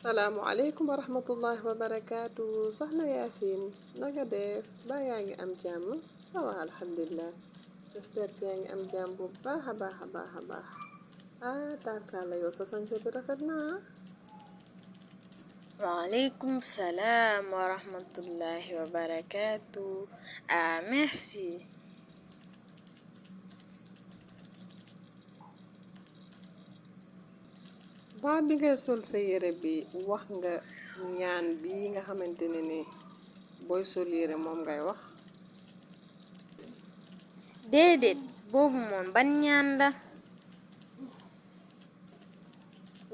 salaamualeykum wa rahmatullahi wa barakaatu soxna Yaasin nanga def ba yaa ngi am jàmm sawa alhamdulilah j'espère que yaa ngi am jàmm bu baax a baax a baax a baax tarkala yow sa sañse bi rafet na Waalaikum salam wa rahmatullahi wa barakatuh. Ah, merci. ba bi ngay sol sa yére bi wax nga ñaan bi nga xamante ne ni booy sol yére moom ngay wax Déedéet boobu moom ban ñaan la?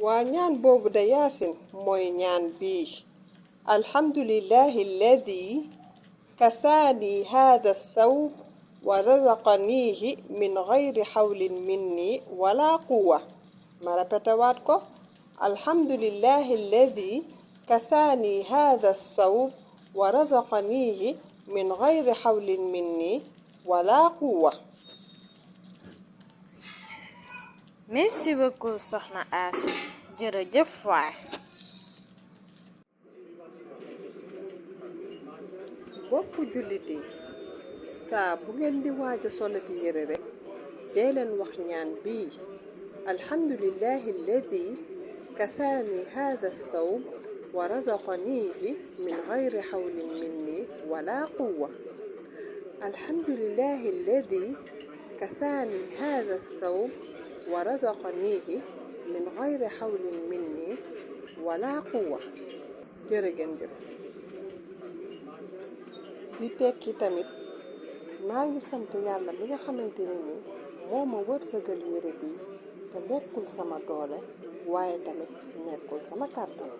waa ñaan boobu da Yaasin mooy ñaan bii alhamdulillahi alladi kasaani hada thawb wa razaqanihi min gayri xawlin minni wala quwa ma répété waat ko alhamdulillahi alladi kasaani hada thawb wa razaqanihi min gayri xawlin minni wala quwa Merci beaucoup soxna Asi. Jërëjëf waay. bokk jullit yi saa bu ngeen di waaja solati yére rek dee leen wax ñaan bii alhamdulillahi alladi kasaani hada thawb wa razaqanihi min gayri xawlin minni wala quwa alhamdulillahi alladi kasaani hada thawb wa razaqanihi min gayri xawlin minni wala quwa jërë ngeen jëf di tekki tamit maa ngi sant yàlla mi nga xamante ne ni moo ma wërsëgal yére bi te nekkul sama doole waaye tamit nekkul sama kàttan